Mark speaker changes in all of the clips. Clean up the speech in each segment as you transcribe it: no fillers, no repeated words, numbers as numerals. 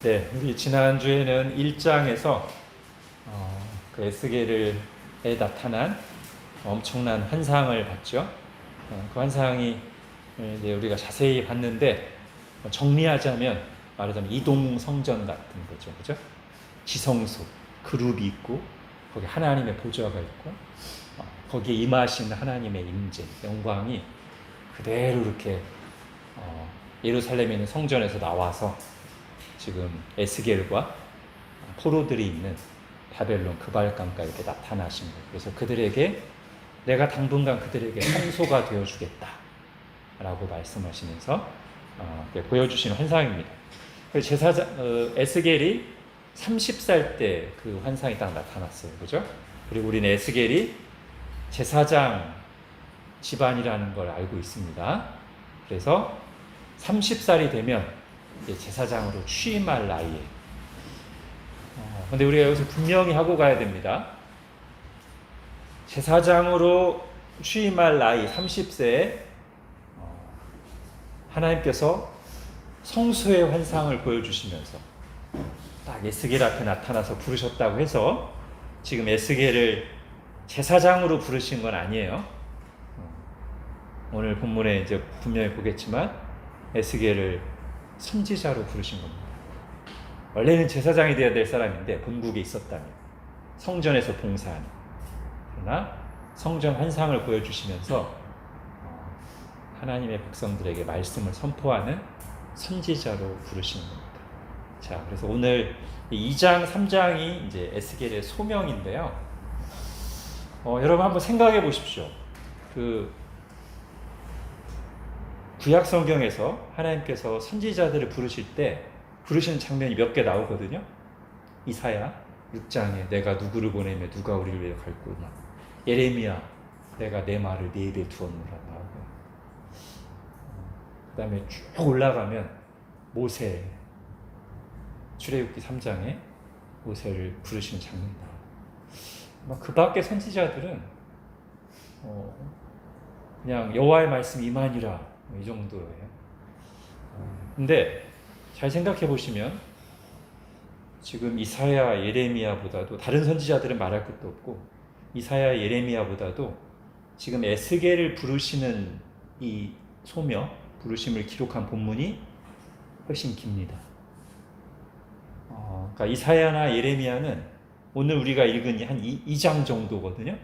Speaker 1: 네, 우리 지난주에는 1장에서 그 에스겔에 나타난 엄청난 환상을 봤죠. 그 환상이 이제 우리가 자세히 봤는데 정리하자면 말하자면 이동 성전 같은 거죠, 그죠? 지성소, 그룹이 있고 거기 하나님의 보좌가 있고 거기에 임하신 하나님의 임재, 영광이 그대로 이렇게 예루살렘에 있는 성전에서 나와서 지금 에스겔과 포로들이 있는 바벨론 그발강가에 이렇게 나타나신 거예요. 그래서 그들에게 내가 당분간 그들에게 성소가 되어주겠다 라고 말씀하시면서 보여주시는 환상입니다. 에스겔이 30살 때 그 환상이 딱 나타났어요. 그죠? 그리고 우리는 에스겔이 제사장 집안이라는 걸 알고 있습니다. 그래서 30살이 되면 제사장으로 취임할 나이에. 근데 우리가 여기서 분명히 하고 가야 됩니다. 제사장으로 취임할 나이 30세에 하나님께서 성소의 환상을 보여주시면서 딱 에스겔 앞에 나타나서 부르셨다고 해서 지금 에스겔을 제사장으로 부르신 건 아니에요. 오늘 본문에 이제 분명히 보겠지만 에스겔을 선지자로 부르신 겁니다. 원래는 제사장이 되어야 될 사람인데 본국에 있었다면 성전에서 봉사하는, 그러나 성전 환상을 보여주시면서 하나님의 백성들에게 말씀을 선포하는 선지자로 부르시는 겁니다. 자, 그래서 오늘 2장, 3장이 이제 에스겔의 소명인데요. 여러분 한번 생각해 보십시오. 구약 성경에서 하나님께서 선지자들을 부르실 때 부르시는 장면이 몇 개 나오거든요. 이사야 6장에 내가 누구를 보내며 누가 우리를 위해 갈 거냐. 예레미야 내가 내 말을 네 입에 두었노라 나오고. 그 다음에 쭉 올라가면 모세 출애굽기 3장에 모세를 부르시는 장면이 나와요. 그 밖에 선지자들은 그냥 여호와의 말씀 이만이라 이 정도예요. 근데 잘 생각해 보시면 지금 이사야, 예레미야보다도 다른 선지자들은 말할 것도 없고 이사야, 예레미야보다도 지금 에스겔을 부르시는 이 소명, 부르심을 기록한 본문이 훨씬 깁니다. 그러니까 이사야나 예레미야는 오늘 우리가 읽은 한 2장 정도거든요.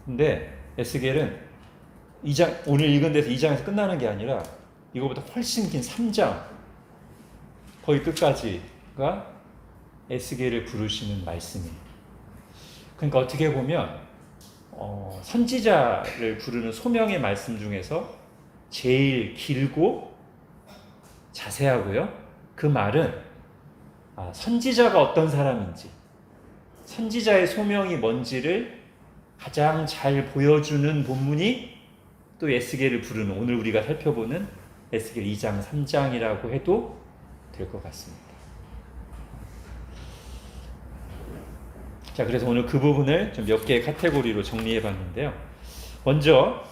Speaker 1: 근데 에스겔은 2장, 오늘 읽은 데서 2장에서 끝나는 게 아니라 이거보다 훨씬 긴 3장 거의 끝까지가 에스겔을 부르시는 말씀이에요. 그러니까 어떻게 보면 선지자를 부르는 소명의 말씀 중에서 제일 길고 자세하고요. 그 말은 선지자가 어떤 사람인지, 선지자의 소명이 뭔지를 가장 잘 보여주는 본문이 또 에스겔을 부르는, 오늘 우리가 살펴보는 에스겔 2장, 3장이라고 해도 될 것 같습니다. 자, 그래서 오늘 그 부분을 좀 몇 개의 카테고리로 정리해 봤는데요. 먼저,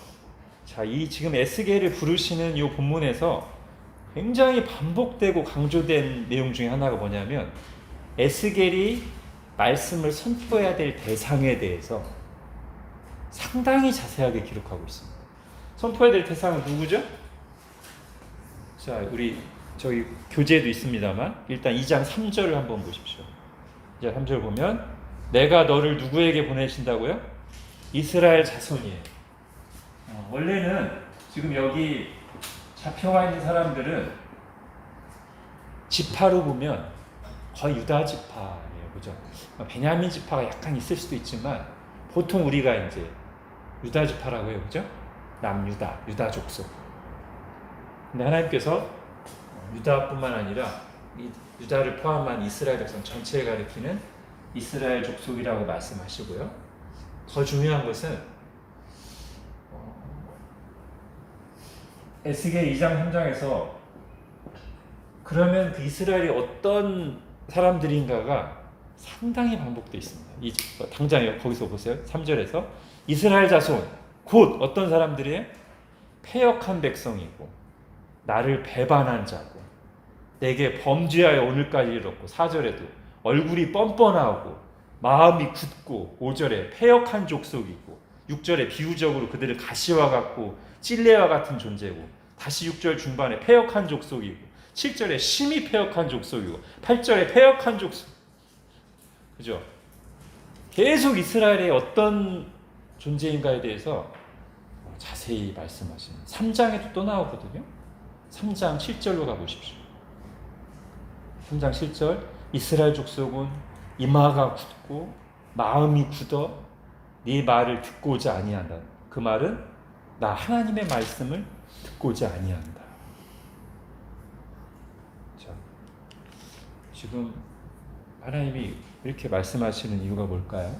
Speaker 1: 자, 이 지금 에스겔을 부르시는 이 본문에서 굉장히 반복되고 강조된 내용 중에 하나가 뭐냐면 에스겔이 말씀을 선포해야 될 대상에 대해서 상당히 자세하게 기록하고 있습니다. 선포해야 될 대상은 누구죠? 자, 우리 저희 교재에도 있습니다만 일단 2장 3절을 한번 보십시오. 2장 3절 보면 내가 너를 누구에게 보내신다고요? 이스라엘 자손이에요. 원래는 지금 여기 잡혀와 있는 사람들은 지파로 보면 거의 유다 지파예요. 그죠? 베냐민 지파가 약간 있을 수도 있지만 보통 우리가 이제 유다 지파라고 해요. 그죠? 남유다, 유다 족속. 근데 하나님께서 유다뿐만 아니라 유다를 포함한 이스라엘 백성 전체를 가리키는 이스라엘 족속이라고 말씀하시고요. 더 중요한 것은 에스겔 2장 3장에서 그러면 그 이스라엘이 어떤 사람들인가가 상당히 반복되어 있습니다. 당장 거기서 보세요. 3절에서 이스라엘 자손 곧 어떤 사람들이에요? 패역한 백성이고 나를 배반한 자고 내게 범죄하여 오늘까지 이르렀고 4절에도 얼굴이 뻔뻔하고 마음이 굳고 5절에 패역한 족속이고 6절에 비유적으로 그들을 가시와 같고 찔레와 같은 존재고 다시 6절 중반에 패역한 족속이고 7절에 심히 패역한 족속이고 8절에 패역한 족속. 그죠? 계속 이스라엘의 어떤 존재인가에 대해서 자세히 말씀하시는 3장에도 또 나오거든요. 3장 7절로 가보십시오. 3장 7절 이스라엘 족속은 이마가 굳고 마음이 굳어 네 말을 듣고자 아니한다. 그 말은 나 하나님의 말씀을 듣고자 아니한다. 자, 지금 하나님이 이렇게 말씀하시는 이유가 뭘까요?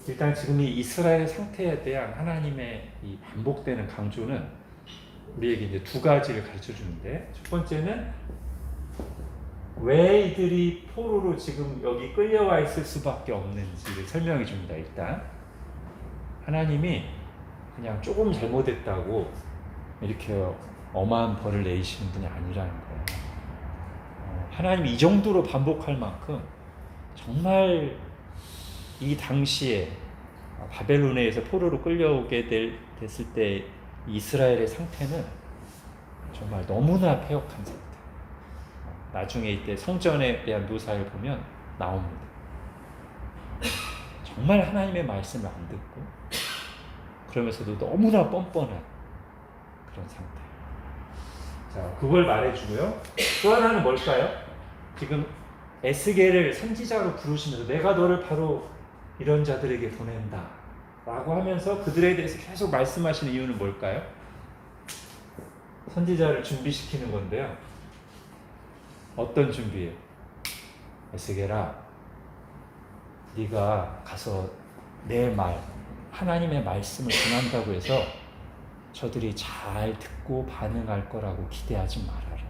Speaker 1: 일단 지금 이 이스라엘의 상태에 대한 하나님의 이 반복되는 강조는 우리에게 이제 두 가지를 가르쳐 주는데, 첫 번째는 왜 이들이 포로로 지금 여기 끌려와 있을 수밖에 없는지를 설명해 줍니다. 일단 하나님이 그냥 조금 잘못했다고 이렇게 어마한 벌을 내리시는 분이 아니라는 거예요. 하나님이 이 정도로 반복할 만큼 정말 이 당시에 바벨론에서 포로로 끌려오게 됐을 때 이스라엘의 상태는 정말 너무나 패역한 상태. 나중에 이때 성전에 대한 묘사를 보면 나옵니다. 정말 하나님의 말씀을 안 듣고 그러면서도 너무나 뻔뻔한 그런 상태. 자, 그걸 말해주고요. 또 하나는 뭘까요? 지금 에스겔을 선지자로 부르시면서 내가 너를 바로 이런 자들에게 보낸다 라고 하면서 그들에 대해서 계속 말씀하시는 이유는 뭘까요? 선지자를 준비시키는 건데요. 어떤 준비예요? 에스겔아, 네가 가서 내 말, 하나님의 말씀을 전한다고 해서 저들이 잘 듣고 반응할 거라고 기대하지 말아라.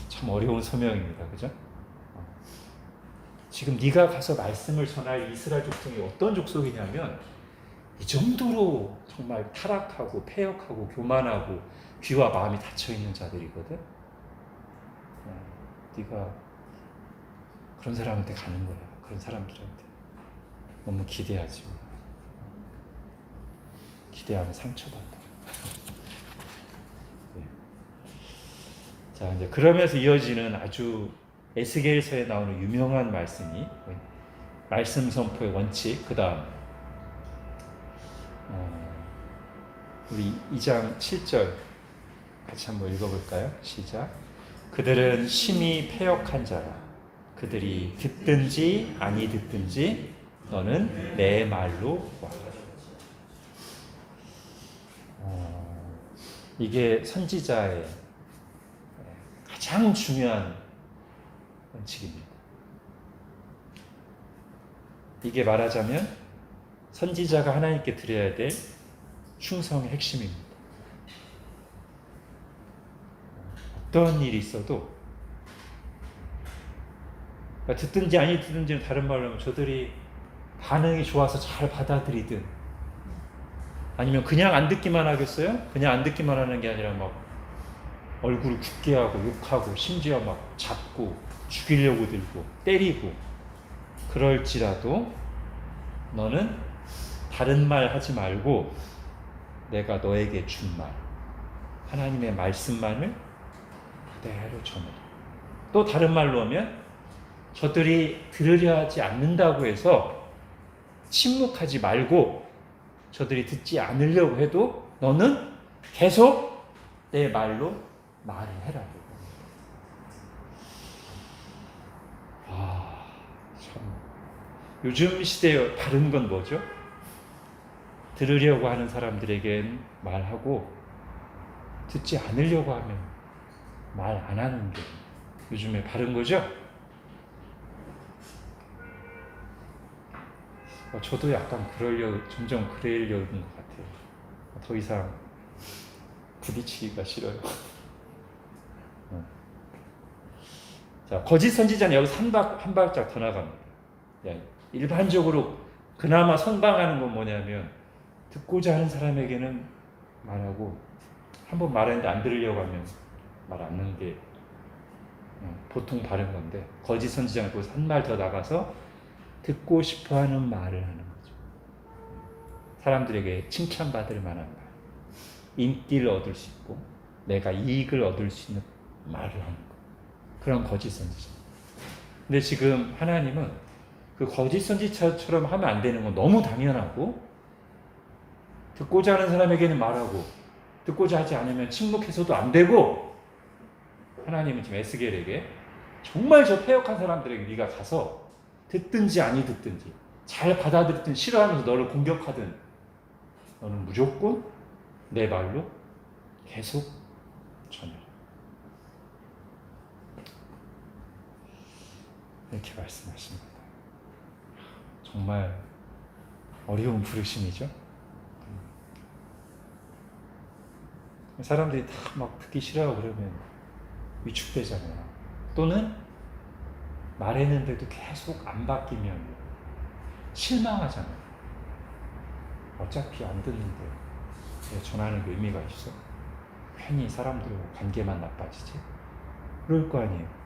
Speaker 1: 참 어려운 소명입니다. 그죠? 지금 네가 가서 말씀을 전할 이스라엘 족속이 어떤 족속이냐면 이 정도로 정말 타락하고 패역하고 교만하고 귀와 마음이 닫혀있는 자들이거든. 네가 그런 사람한테 가는 거야. 그런 사람들한테 너무 기대하지 마. 기대하면 상처받아. 네. 자, 이제 그러면서 이어지는 아주 에스겔서에 나오는 유명한 말씀이 말씀 선포의 원칙. 그다음 우리 2장 7절 같이 한번 읽어볼까요? 시작. 그들은 심히 패역한 자라. 그들이 듣든지 아니 듣든지 너는 내 말로 와. 이게 선지자의 가장 중요한 원칙입니다. 이게 말하자면 선지자가 하나님께 드려야 될 충성의 핵심입니다. 어떤 일이 있어도 그러니까 듣든지 아니 듣든지는 다른 말로 하면 저들이 반응이 좋아서 잘 받아들이든 아니면 그냥 안 듣기만 하겠어요? 그냥 안 듣기만 하는 게 아니라 막 얼굴을 굳게 하고 욕하고 심지어 막 잡고 죽이려고 들고 때리고 그럴지라도 너는 다른 말 하지 말고 내가 너에게 준 말 하나님의 말씀만을 그대로 전해. 또 다른 말로 하면 저들이 들으려 하지 않는다고 해서 침묵하지 말고 저들이 듣지 않으려고 해도 너는 계속 내 말로 말을 해라. 참. 요즘 시대에 다른 건 뭐죠? 들으려고 하는 사람들에겐 말하고 듣지 않으려고 하면 말 안 하는 게 요즘에 바른 거죠? 저도 약간 점점 그러려는 것 같아요. 더 이상 부딪히기가 싫어요. 자, 거짓 선지자는 여기서 한 발짝 더 나갑니다. 일반적으로 그나마 선방하는 건 뭐냐면 듣고자 하는 사람에게는 말하고 한번 말했는데 안 들으려고 하면 말 안 듣는 게 보통 바른 건데, 거짓 선지자는 거기서 한 말 더 나가서 듣고 싶어하는 말을 하는 거죠. 사람들에게 칭찬받을 만한 말, 인기를 얻을 수 있고 내가 이익을 얻을 수 있는 말을 하는 거. 그런 거짓 선지자. 근데 지금 하나님은 그 거짓 선지자처럼 하면 안 되는 건 너무 당연하고, 듣고자 하는 사람에게는 말하고 듣고자 하지 않으면 침묵해서도 안 되고, 하나님은 지금 에스겔에게 정말 저 패역한 사람들에게 네가 가서 듣든지 아니 듣든지, 잘 받아들든 싫어하면서 너를 공격하든, 너는 무조건 내 말로 계속 전해라. 이렇게 말씀하십니다. 정말 어려운 부르심이죠. 사람들이 다 막 듣기 싫어하고 그러면 위축되잖아요. 또는 말했는데도 계속 안 바뀌면 실망하잖아요. 어차피 안 듣는데 왜 전하는 게 의미가 있어? 괜히 사람들과 관계만 나빠지지? 그럴 거 아니에요.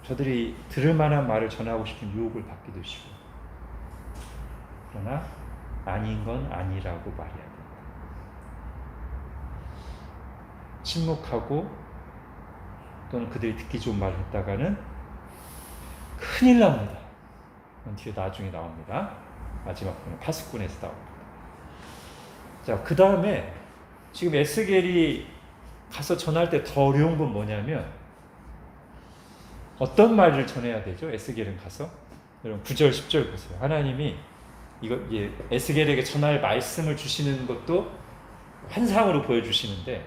Speaker 1: 저들이 들을 만한 말을 전하고 싶은 유혹을 받기도 쉬고, 그러나 아닌 건 아니라고 말해야 된다. 침묵하고 또는 그들이 듣기 좋은 말을 했다가는 큰일 납니다. 뒤에 나중에 나옵니다. 마지막 부분 파수꾼에서 나옵니다. 자, 그 다음에 지금 에스겔이 가서 전할 때 더 어려운 건 뭐냐면, 어떤 말을 전해야 되죠? 에스겔은 가서 여러분 9절 10절 보세요. 하나님이 이거 에스겔에게 전할 말씀을 주시는 것도 환상으로 보여주시는데,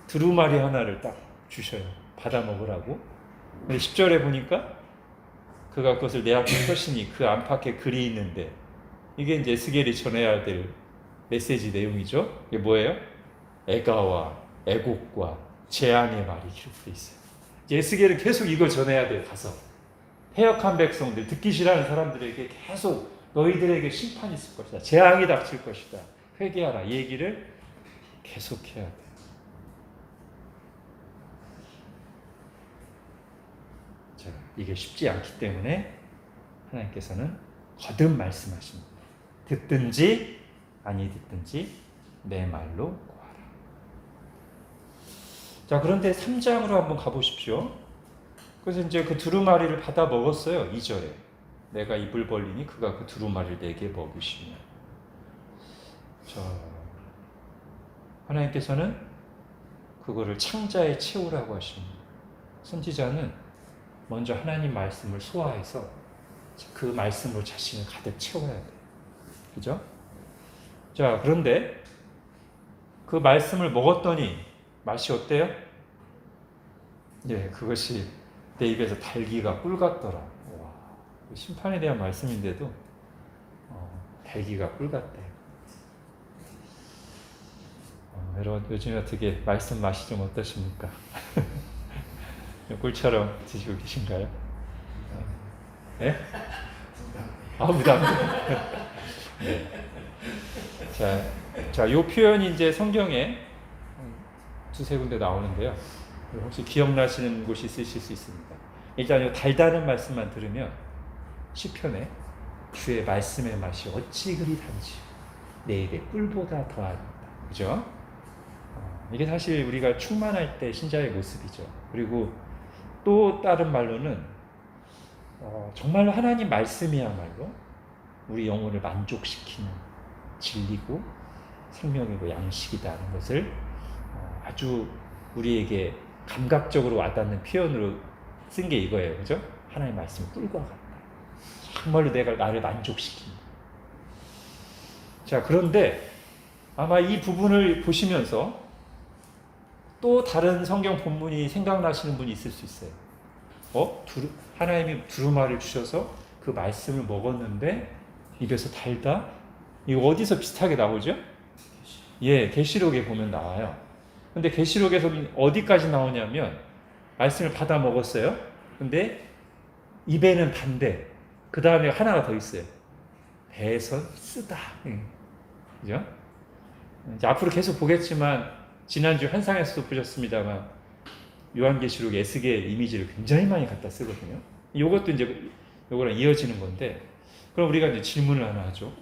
Speaker 1: 두루마리 하나를 딱 주셔요. 받아 먹으라고. 근데 10절에 보니까 그가 그것을 내 앞에 펴시니 그 안팎에 글이 있는데, 이게 이제 에스겔이 전해야 될 메시지 내용이죠. 이게 뭐예요? 애가와 애곡과 재앙의 말이 기록되어 있어요. 에스겔은 계속 이걸 전해야 돼요. 가서 패역한 백성들, 듣기 싫어하는 사람들에게 계속 너희들에게 심판이 있을 것이다, 재앙이 닥칠 것이다, 회개하라, 이 얘기를 계속해야 돼요. 자, 이게 쉽지 않기 때문에 하나님께서는 거듭 말씀하십니다. 듣든지 아니 듣든지 내 말로 고하라. 자, 그런데 3장으로 한번 가보십시오. 그래서 이제 그 두루마리를 받아 먹었어요. 2절에 내가 입을 벌리니 그가 그 두루마리를 내게 먹이시며. 자, 하나님께서는 그거를 창자에 채우라고 하십니다. 선지자는 먼저 하나님 말씀을 소화해서 그 말씀으로 자신을 가득 채워야 돼요. 그죠? 자, 그런데 그 말씀을 먹었더니 맛이 어때요? 예, 그것이 내 입에서 달기가 꿀 같더라. 와, 심판에 대한 말씀인데도 달기가 꿀 같대요. 여러분, 요즘에 어떻게 말씀 맛이 좀 어떠십니까? 꿀처럼 드시고 계신가요? 네? 부담. 네. 자, 이 표현이 이제 성경에 두세 군데 나오는데요. 혹시 기억나시는 곳이 있으실 수 있습니다. 일단 이 달다는 말씀만 들으면 시편에 주의 말씀의 맛이 어찌 그리 단지 내 입에 꿀보다 더하다. 그죠? 이게 사실 우리가 충만할 때 신자의 모습이죠. 그리고 또 다른 말로는 정말로 하나님 말씀이야말로 우리 영혼을 만족시키는 진리고 생명이고 양식이다는 것을 아주 우리에게 감각적으로 와닿는 표현으로 쓴 게 이거예요. 그죠? 하나님 말씀이 꿀과 같다. 정말로 내가 나를 만족시킨다. 자, 그런데 아마 이 부분을 보시면서 또 다른 성경 본문이 생각나시는 분이 있을 수 있어요. 하나님이 두루마리를 주셔서 그 말씀을 먹었는데 입에서 달다? 이거 어디서 비슷하게 나오죠? 예, 계시록에 보면 나와요. 근데 계시록에서는 어디까지 나오냐면 말씀을 받아 먹었어요. 근데 입에는 단데 그 다음에 하나가 더 있어요. 배에서 쓰다. 그죠? 이제 앞으로 계속 보겠지만 지난주 환상에서도 보셨습니다만 요한계시록 에스겔 이미지를 굉장히 많이 갖다 쓰거든요. 이것도 이제 요거랑 이어지는 건데, 그럼 우리가 이제 질문을 하나 하죠.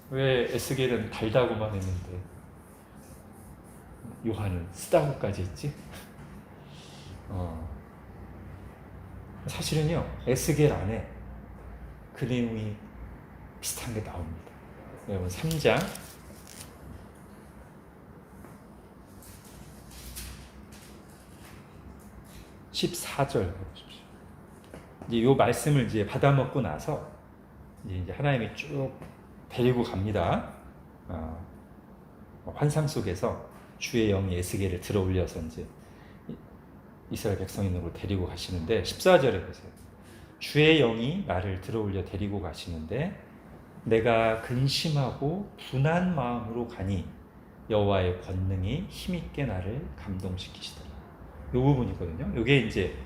Speaker 1: 왜 에스겔은 달다고만 했는데 요한은 쓰다고까지 했지? 사실은요, 에스겔 안에 그 내용이 비슷한 게 나옵니다. 여러분 3장 14절 보십시오. 이제 요 말씀을 이제 받아먹고 나서 이제 하나님이 쭉 데리고 갑니다. 환상 속에서 주의 영이 에스겔을 들어올려서 이제 이스라엘 백성 있는 곳으로 데리고 가시는데 14절에 보세요. 주의 영이 나를 들어올려 데리고 가시는데 내가 근심하고 분한 마음으로 가니 여호와의 권능이 힘있게 나를 감동시키시더라. 이 부분이거든요. 이게 이제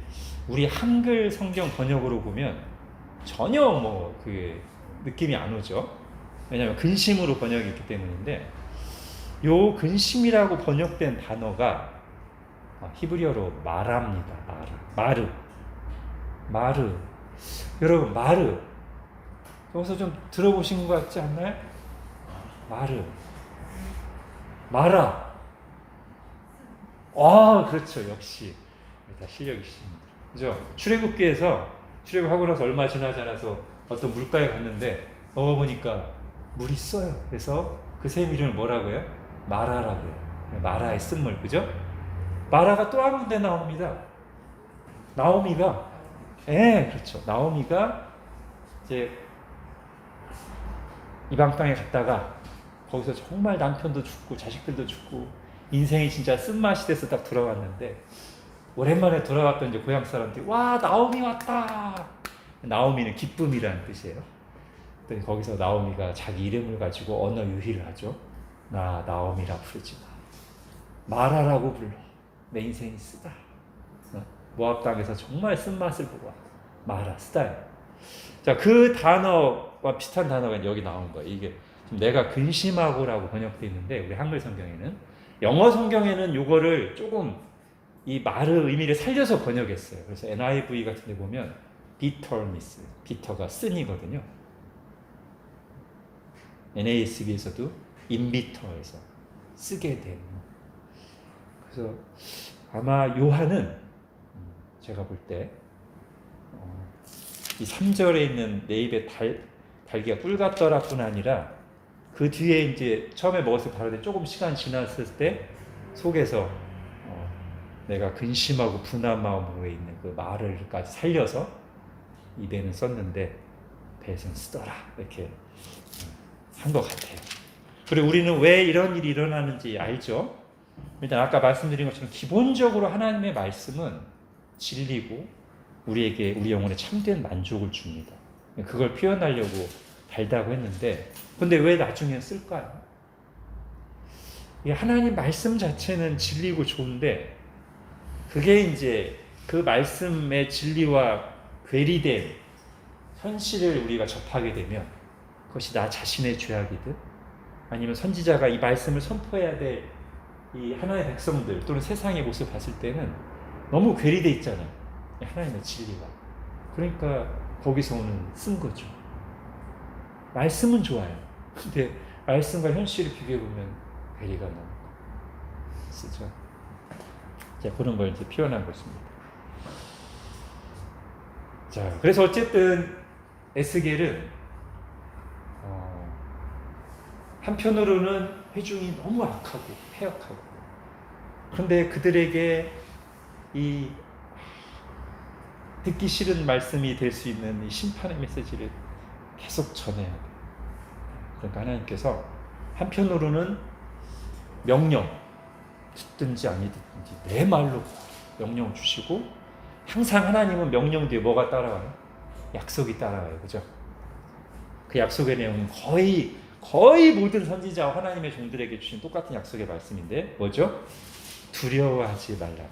Speaker 1: 우리 한글 성경 번역으로 보면 전혀 그 느낌이 안 오죠. 왜냐하면 근심으로 번역했기 때문인데, 요 근심이라고 번역된 단어가 히브리어로 마라입니다. 마르. 여러분, 마르 여기서 좀 들어보신 것 같지 않나요? 마라. 그렇죠. 역시 다 실력이 있습니다. 그죠? 출애굽기에서 출애굽하고 나서 얼마 지나지 않아서 어떤 물가에 갔는데 먹어보니까 물이 써요. 그래서 그 샘 이름을 뭐라고 해요? 마라라고 해요. 마라의 쓴물, 그죠? 마라가 또 한 군데 나옵니다. 나오미가, 그렇죠. 나오미가 이제 이방 땅에 갔다가 거기서 정말 남편도 죽고 자식들도 죽고 인생이 진짜 쓴맛이 돼서 딱 돌아왔는데, 오랜만에 돌아왔던 이제 고향 사람들이 와, 나오미 왔다. 나오미는 기쁨이라는 뜻이에요. 거기서 나오미가 자기 이름을 가지고 언어 유희를 하죠. 나 나오미라 부르지 마. 마라라고 불러. 내 인생이 쓰다. 모압 땅에서 정말 쓴맛을 보고 와. 마라, 쓰다요. 자, 그 단어와 비슷한 단어가 여기 나온 거예요. 이게 내가 근심하고라고 번역되어 있는데, 우리 한글 성경에는, 영어 성경에는 요거를 조금 이 말의 의미를 살려서 번역했어요. 그래서 NIV 같은 데 보면 bitterness, bitter가 쓴이거든요. NASB에서도 imbitter에서 쓰게 된. 그래서 아마 요한은 제가 볼 때 이 3절에 있는 내 입에 달기가 꿀 같더라 뿐 아니라 그 뒤에 이제 처음에 먹었을 때 바로 조금 시간 지났을 때 속에서 내가 근심하고 분한 마음으로 있는 그 말을까지 살려서 입에는 썼는데 배에서는 쓰더라, 이렇게 한 것 같아요. 그리고 우리는 왜 이런 일이 일어나는지 알죠? 일단 아까 말씀드린 것처럼 기본적으로 하나님의 말씀은 진리고 우리에게, 우리 영혼에 참된 만족을 줍니다. 그걸 표현하려고 달다고 했는데, 근데 왜 나중에 쓸까요? 하나님 말씀 자체는 진리고 좋은데, 그게 이제 그 말씀의 진리와 괴리된 현실을 우리가 접하게 되면, 그것이 나 자신의 죄악이든 아니면 선지자가 이 말씀을 선포해야 될 이 하나님의 백성들 또는 세상의 모습을 봤을 때는 너무 괴리돼 있잖아요. 하나님의 진리가. 그러니까 거기서 오는 쓴 거죠. 말씀은 좋아요. 근데 말씀과 현실을 비교해보면 괴리가 너무 쓰죠. 자, 그런 걸 이제 표현한 것입니다. 자, 그래서 어쨌든 에스겔은 한편으로는 회중이 너무 악하고 폐역하고, 그런데 그들에게 이 듣기 싫은 말씀이 될 수 있는 이 심판의 메시지를 계속 전해야 돼요. 그러니까 하나님께서 한편으로는 명령, 듣든지 아니 듣든지 내 말로 명령을 주시고, 항상 하나님은 명령 뒤에 뭐가 따라와요? 약속이 따라와요. 그죠? 그 약속의 내용은 거의 모든 선지자와 하나님의 종들에게 주신 똑같은 약속의 말씀인데 뭐죠? 두려워하지 말라.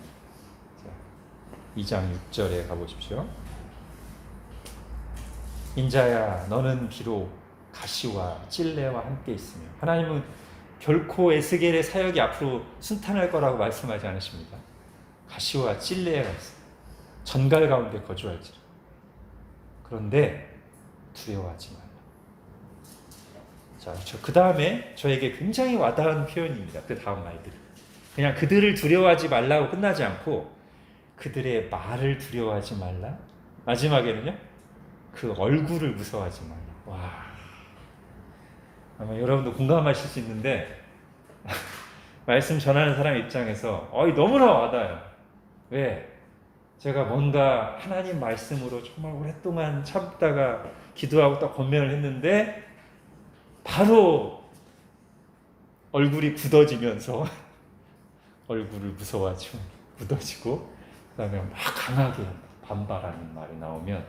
Speaker 1: 2장 6절에 가보십시오. 인자야, 너는 비록 가시와 찔레와 함께 있으며, 하나님은 결코 에스겔의 사역이 앞으로 순탄할 거라고 말씀하지 않으십니다. 가시와 찔레가 있어. 전갈 가운데 거주할지라. 그런데 두려워하지 말라. 자, 그 다음에 저에게 굉장히 와닿은 표현입니다. 그 다음 말들이. 그냥 그들을 두려워하지 말라고 끝나지 않고 그들의 말을 두려워하지 말라. 마지막에는요. 그 얼굴을 무서워하지 말라. 와. 아마 여러분도 공감하실 수 있는데 말씀 전하는 사람 입장에서 너무나 와닿아요. 왜? 제가 뭔가 하나님 말씀으로 정말 오랫동안 참다가 기도하고 딱 권면을 했는데 바로 얼굴이 굳어지면서 얼굴을 무서워하지고 굳어지고 그 다음에 막 강하게 반발하는 말이 나오면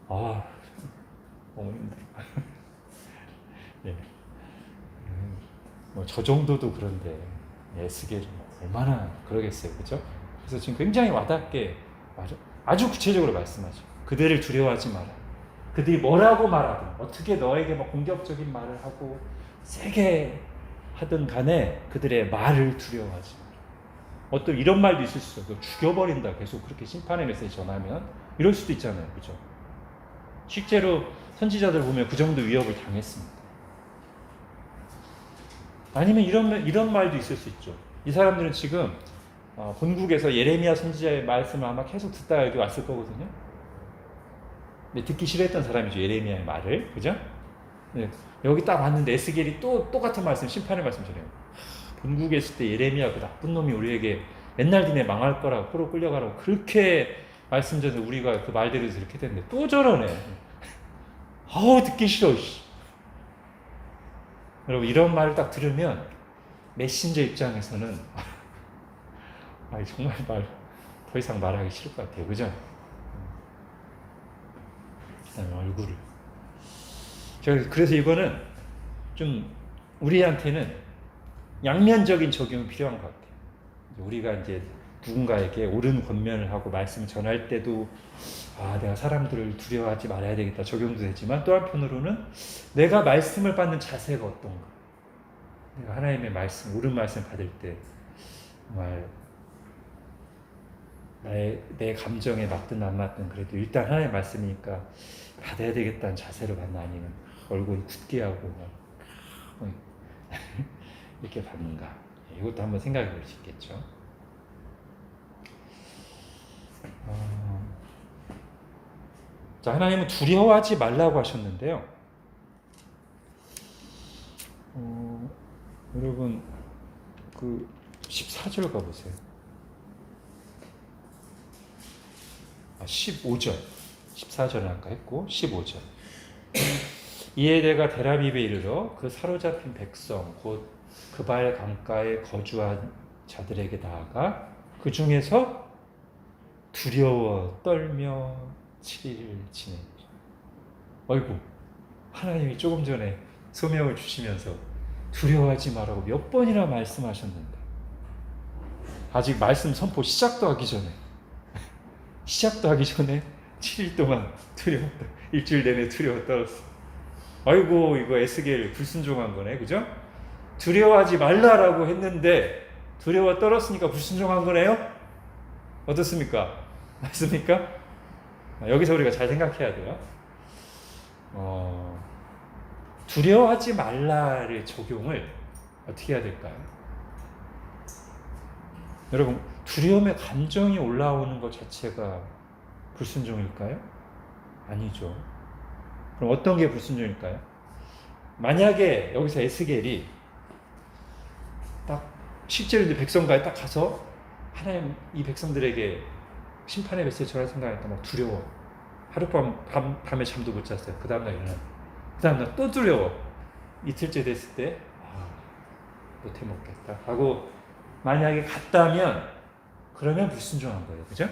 Speaker 1: 너무 힘들어. 네. 저 정도도 그런데 에스겔이 얼마나 그러겠어요, 그죠? 그래서 지금 굉장히 와닿게 아주 구체적으로 말씀하죠. 그들을 두려워하지 마라. 그들이 뭐라고 말하든 어떻게 너에게 공격적인 말을 하고 세게 하든 간에 그들의 말을 두려워하지 마라. 어떤 이런 말도 있을 수 있어요. 죽여버린다. 계속 그렇게 심판의 메시지 전하면 이럴 수도 있잖아요, 그죠? 실제로 선지자들 보면 그 정도 위협을 당했습니다. 아니면 이런 말도 있을 수 있죠. 이 사람들은 지금 본국에서 예레미야 선지자의 말씀을 아마 계속 듣다가 여기 왔을 거거든요. 근데 듣기 싫어했던 사람이죠, 예레미야의 말을, 그죠? 네, 여기 딱 왔는데 에스겔이 또 똑같은 말씀, 심판의 말씀 전해요. 본국에 있을 때 예레미야 그 나쁜 놈이 우리에게 맨날 뒤내 망할 거라고 포로 끌려가라고 그렇게 말씀 전해 우리가 그 말대로 해서 이렇게 됐는데 또 저러네. 듣기 싫어. 여러분 이런 말을 딱 들으면 메신저 입장에서는 정말 더 이상 말하기 싫을 것 같아요, 그죠? 그다음에 얼굴을. 그래서 이거는 좀 우리한테는 양면적인 적용이 필요한 것 같아요. 우리가 이제 누군가에게 옳은 권면을 하고 말씀을 전할 때도 내가 사람들을 두려워하지 말아야 되겠다 적용도 되지만 또 한편으로는 내가 말씀을 받는 자세가 어떤가, 내가 하나님의 말씀, 옳은 말씀을 받을 때 정말 내 감정에 맞든 안 맞든 그래도 일단 하나님의 말씀이니까 받아야 되겠다는 자세로 받나, 아니면 얼굴 굳게 하고 이렇게 받는가, 이것도 한번 생각해 볼 수 있겠죠. 자, 하나님은 두려워하지 말라고 하셨는데요. 여러분 그 14절 가보세요. 15절, 14절은 아까 했고 15절. 이에 내가 데라비브에 이르러 그 사로잡힌 백성 곧 그발 강가에 거주한 자들에게 나아가 그 중에서 두려워 떨며 7일을 지내니라. 어이구, 하나님이 조금 전에 소명을 주시면서 두려워하지 말라고 몇 번이나 말씀하셨는데 아직 말씀 선포 시작도 하기 전에 7일 동안 두려웠다. 일주일 내내 두려워 떨었어. 아이고, 이거 에스겔 불순종한 거네, 그죠? 두려워하지 말라라고 했는데 두려워 떨었으니까 불순종한 거네요? 어떻습니까? 맞습니까? 여기서 우리가 잘 생각해야 돼요. 두려워하지 말라를 적용을 어떻게 해야 될까요? 여러분, 두려움의 감정이 올라오는 것 자체가 불순종일까요? 아니죠. 그럼 어떤 게 불순종일까요? 만약에 여기서 에스겔이 딱 실제로 이제 백성가에 딱 가서 하나님 이 백성들에게 심판의 메시지 전할 생각하니까 막 두려워. 밤에 잠도 못 잤어요. 그 다음날 일어나. 그 다음날 또 두려워. 이틀째 됐을 때 못 해먹겠다 하고 만약에 갔다면 그러면 불순종한 거예요. 그죠?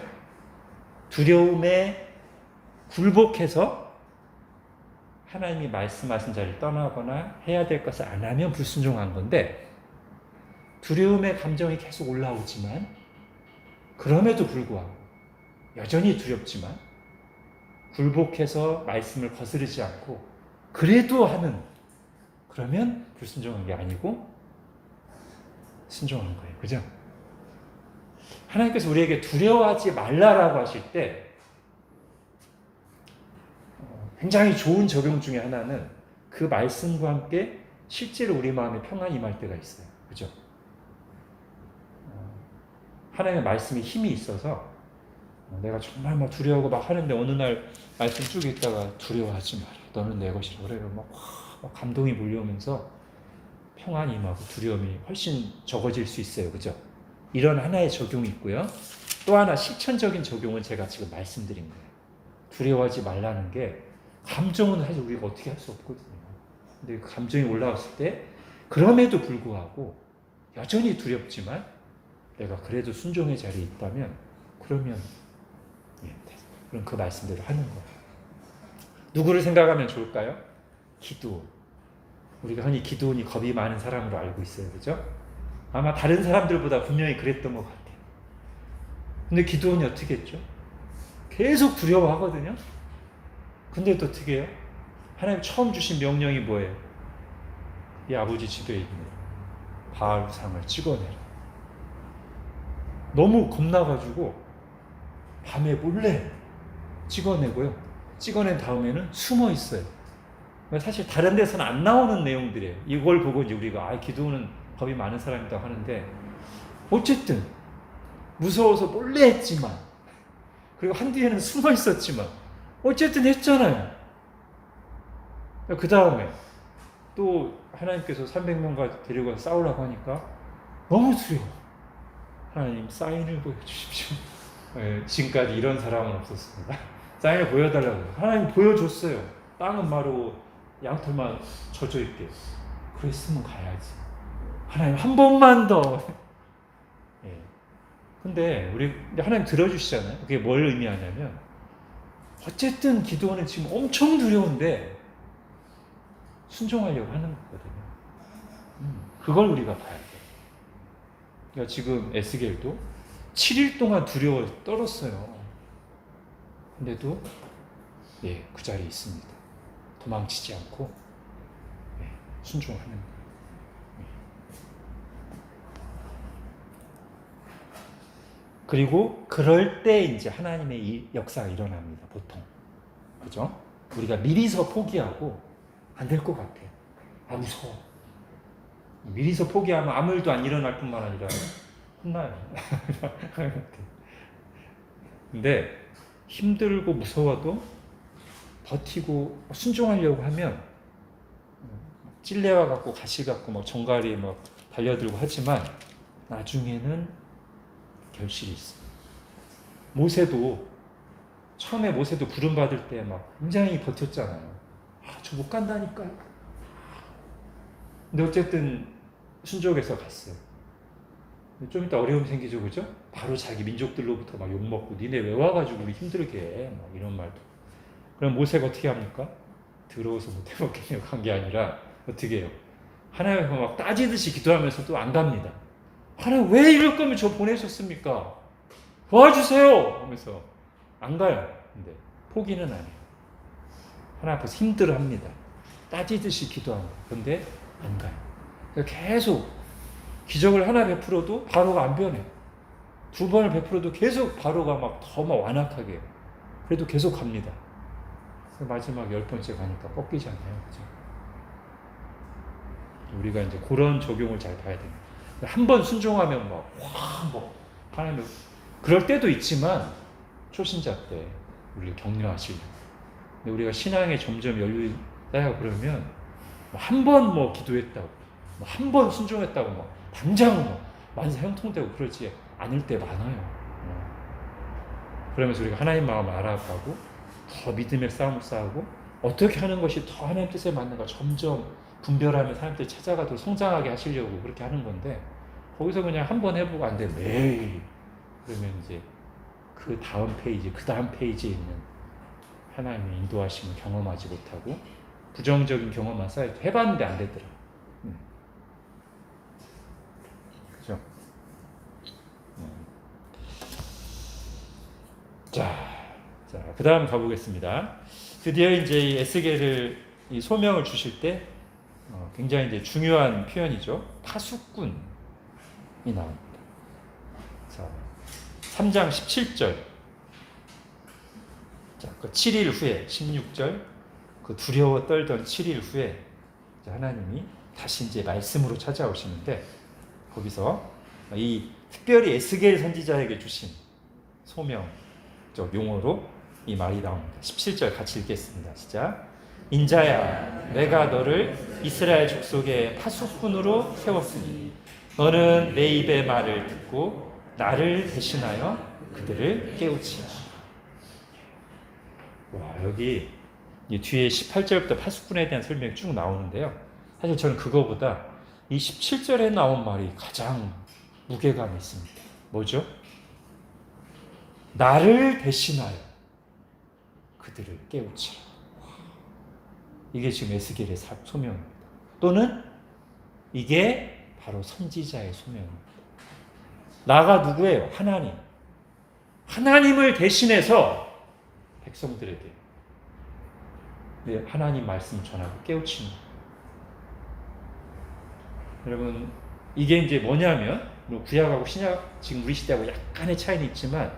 Speaker 1: 두려움에 굴복해서 하나님이 말씀하신 자를 떠나거나 해야 될 것을 안 하면 불순종한 건데, 두려움의 감정이 계속 올라오지만 그럼에도 불구하고 여전히 두렵지만 굴복해서 말씀을 거스르지 않고 그래도 하는, 그러면 불순종한 게 아니고 순종하는 거예요. 그죠? 하나님께서 우리에게 두려워하지 말라라고 하실 때 굉장히 좋은 적용 중에 하나는 그 말씀과 함께 실제로 우리 마음에 평안이 임할 때가 있어요. 그죠? 하나님의 말씀에 힘이 있어서 내가 정말 막 두려워하고 막 하는데 어느 날 말씀 쭉 읽다가 두려워하지 마라. 너는 내 것이라 그래요. 막 감동이 몰려오면서 평안이 임하고 두려움이 훨씬 적어질 수 있어요. 그죠? 이런 하나의 적용이 있고요. 또 하나 실천적인 적용은 제가 지금 말씀드린 거예요. 두려워하지 말라는 게 감정은 사실 우리가 어떻게 할 수 없거든요. 근데 그 감정이 올라왔을 때 그럼에도 불구하고 여전히 두렵지만 내가 그래도 순종의 자리에 있다면 그러면 그럼 그 말씀대로 하는 거예요. 누구를 생각하면 좋을까요? 기드온. 우리가 흔히 기드온이 겁이 많은 사람으로 알고 있어요. 그죠? 아마 다른 사람들보다 분명히 그랬던 것 같아요. 근데 기드온이 어떻게 했죠? 계속 두려워하거든요. 근데 또 어떻게 해요? 하나님 처음 주신 명령이 뭐예요? 이 아버지 집에 있는 바알 우상을 찍어내라. 너무 겁나가지고 밤에 몰래 찍어내고요. 찍어낸 다음에는 숨어 있어요. 사실 다른 데서는 안 나오는 내용들이에요. 이걸 보고 이제 우리가 기드온은 겁이 많은 사람이다 하는데 어쨌든 무서워서 몰래 했지만 그리고 한뒤에는 숨어 있었지만 어쨌든 했잖아요. 그 다음에 또 하나님께서 300명과 데리고 싸우려고 하니까 너무 두려워. 하나님 사인을 보여주십시오. 지금까지 이런 사람은 없었습니다. 사인을 보여달라고 하나님 보여줬어요. 땅은 마르고 양털만 젖어 있게. 그랬으면 가야지. 하나님 한 번만 더. 근데 우리 하나님 들어주시잖아요. 그게 뭘 의미하냐면 어쨌든 기도는 지금 엄청 두려운데 순종하려고 하는 거거든요. 그걸 우리가 봐야 돼요. 그러니까 지금 에스겔도 7일 동안 두려워 떨었어요. 근데도 그 자리에 있습니다. 도망치지 않고 순종하는 거예요. 그리고 그럴 때 이제 하나님의 이 역사가 일어납니다. 보통. 그죠? 우리가 미리서 포기하고 안 될 것 같아요. 무서워. 미리서 포기하면 아무 일도 안 일어날 뿐만 아니라 혼나요. 근데 힘들고 무서워도 버티고 순종하려고 하면 찔레와 같고 가시 같고 막 정갈이 막 달려들고 하지만 나중에는 결실이 있어요. 처음에 모세도 부름 받을 때 막 굉장히 버텼잖아요. 저 못 간다니까. 근데 어쨌든 순종해서 갔어요. 좀 이따 어려움이 생기죠, 그죠? 바로 자기 민족들로부터 막 욕먹고 니네 왜 와가지고 우리 힘들게 해? 막 이런 말도. 그럼 모세가 어떻게 합니까? 더러워서 못 해먹겠냐고 간 게 아니라 어떻게 해요? 하나님 앞에 막 따지듯이 기도하면서도 안 갑니다. 하나님 왜 이럴 거면 저 보내셨습니까? 도와주세요! 하면서 안 가요. 근데 포기는 안 해요. 하나님 앞에서 힘들어합니다. 따지듯이 기도합니다. 근데 안 가요. 계속 기적을 하나 베풀어도 바로가 안 변해. 2번을 베풀어도 계속 바로가 더 완악하게. 그래도 계속 갑니다. 마지막 10번째 가니까 꺾이잖아요. 그죠? 우리가 이제 그런 적용을 잘 봐야 됩니다. 한 번 순종하면 하나님 그럴 때도 있지만 초신자 때 우리를 격려하시려고. 근데 우리가 신앙에 점점 연륜이 쌓여 그러면 한 번 기도했다고, 한 번 순종했다고 당장 만사 형통되고 그러지 않을 때 많아요. 그러면서 우리가 하나님 마음을 알아가고 더 믿음의 싸움을 싸우고 어떻게 하는 것이 더 하나님 뜻에 맞는가 점점 분별하며 사람들이 찾아가도록 성장하게 하시려고 그렇게 하는 건데 거기서 그냥 한 번 해보고 안 돼 매일 그러면 이제 그 다음 페이지에 있는 하나님의 인도하심을 경험하지 못하고 부정적인 경험만 쌓여 해봤는데 안 되더라. 그죠? 그 다음 가보겠습니다. 드디어 이제 이 에스겔을 이 소명을 주실 때 굉장히 이제 중요한 표현이죠. 파수꾼. 나옵니다. 자, 3장 17절. 자, 그 7일 후에 16절. 그 두려워 떨던 7일 후에 하나님이 다시 이제 말씀으로 찾아오시는데 거기서 이 특별히 에스겔 선지자에게 주신 소명적 용어로 이 말이 나옵니다. 17절 같이 읽겠습니다. 시작. 인자야, 내가 너를 이스라엘 족속의 파수꾼으로 세웠으니 너는 내 입의 말을 듣고 나를 대신하여 그들을 깨우치라. 와, 여기 이 뒤에 18절부터 파수꾼에 대한 설명이 쭉 나오는데요. 사실 저는 그거보다 이 17절에 나온 말이 가장 무게감이 있습니다. 뭐죠? 나를 대신하여 그들을 깨우치라. 이게 지금 에스겔의 소명입니다. 또는 이게 바로 선지자의 소명입니다. 나가 누구예요? 하나님. 하나님을 대신해서 백성들에게 하나님 말씀 전하고 깨우치는 거예요. 여러분, 이게 이제 뭐냐면 구약하고 신약 지금 우리 시대하고 약간의 차이는 있지만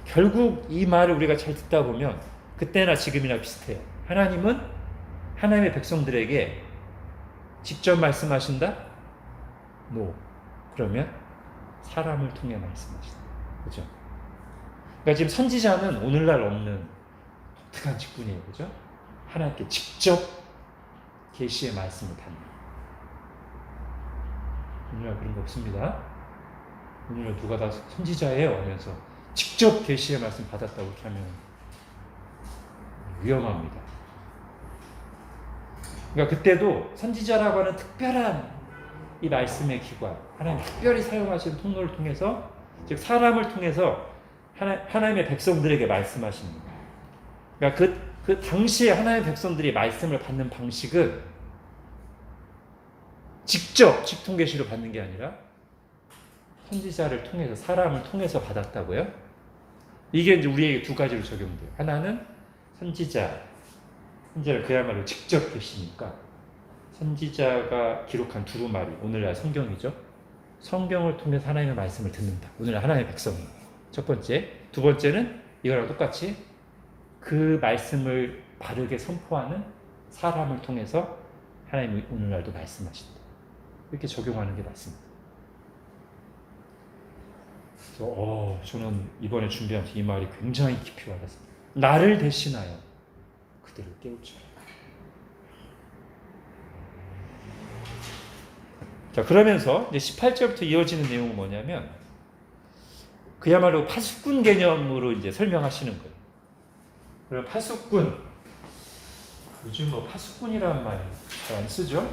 Speaker 1: 결국 이 말을 우리가 잘 듣다 보면 그때나 지금이나 비슷해요. 하나님은 하나님의 백성들에게 직접 말씀하신다? No. 그러면 사람을 통해 말씀하신다. 그죠? 그러니까 지금 선지자는 오늘날 없는 독특한 직분이에요. 그죠? 하나님께 직접 계시의 말씀을 받는. 오늘날 그런 거 없습니다. 오늘날 누가 다 선지자예요 하면서 직접 계시의 말씀 받았다고 이렇게 하면 위험합니다. 그러니까 그때도 선지자라고 하는 특별한 이 말씀의 기관, 하나님 특별히 사용하시는 통로를 통해서, 즉 사람을 통해서 하나님의 백성들에게 말씀하시는 거예요. 그러니까 그 당시에 하나님의 백성들이 말씀을 받는 방식은 직접 직통계시로 받는 게 아니라 선지자를 통해서, 사람을 통해서 받았다고요. 이게 이제 우리에게 두 가지로 적용돼요. 하나는 선지자를 그야말로 직접 계시니까 선지자가 기록한 두루마리, 오늘날 성경이죠. 성경을 통해서 하나님의 말씀을 듣는다. 오늘날 하나님의 백성이. 첫 번째. 두 번째는 이거랑 똑같이 그 말씀을 바르게 선포하는 사람을 통해서 하나님이 오늘날도 말씀하신다. 이렇게 적용하는 게 맞습니다. 그래서 저는 이번에 준비하면서 이 말이 굉장히 깊이 와닿습니다. 나를 대신하여 그들을 깨우쳐라. 자, 그러면서 이제 18절부터 이어지는 내용은 뭐냐면 그야말로 파수꾼 개념으로 이제 설명하시는 거예요. 그럼 파수꾼, 요즘 뭐 파수꾼이라는 말 잘 안 쓰죠?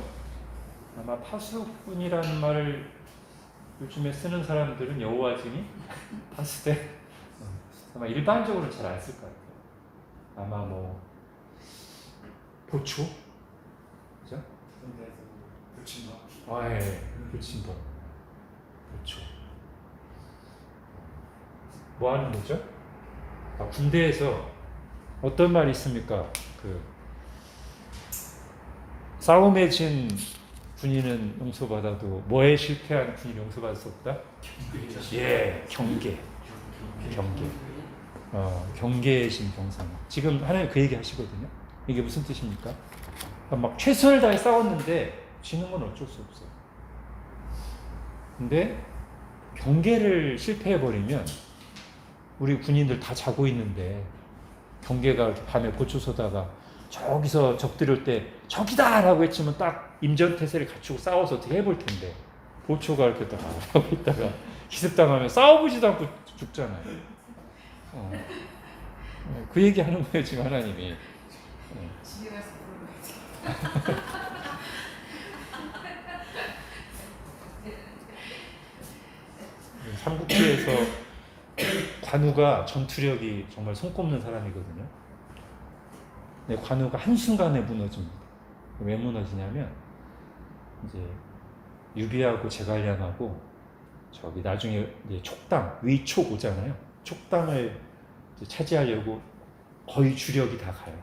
Speaker 1: 아마 파수꾼이라는 말을 요즘에 쓰는 사람들은 여호와 증인, 파수대 아마 일반적으로 잘 안 쓸 것 같아요. 아마 뭐 보초, 그죠? 불침범. 예, 불침범, 보초. 뭐 하는 거죠? 군대에서 어떤 말이 있습니까? 싸움에 진 군인은 용서받아도 뭐에 실패한 군인은 용서받을 수 없다? 예, 경계. 경계의 신 병상. 지금 하나님 그 얘기 하시거든요. 이게 무슨 뜻입니까? 막 최선을 다해 싸웠는데 지는 건 어쩔 수 없어요. 근데 경계를 실패해버리면 우리 군인들 다 자고 있는데 경계가 이렇게 밤에 보초 서다가 저기서 적들이 올 때 적이다! 라고 했지만 딱 임전태세를 갖추고 싸워서 어떻게 해볼 텐데 보초가 이렇게 딱 하고 있다가 기습당하면 싸워보지도 않고 죽잖아요. 그 얘기 하는 거예요 지금 하나님이.
Speaker 2: 집에 가서 물어봐야지.
Speaker 1: 삼국지에서 관우가 전투력이 정말 손꼽는 사람이거든요. 근데 관우가 한순간에 무너집니다. 왜 무너지냐면 이제 유비하고 제갈량하고 저기 나중에 이제 촉당, 위촉 오잖아요. 촉당을 차지하려고 거의 주력이 다 가요.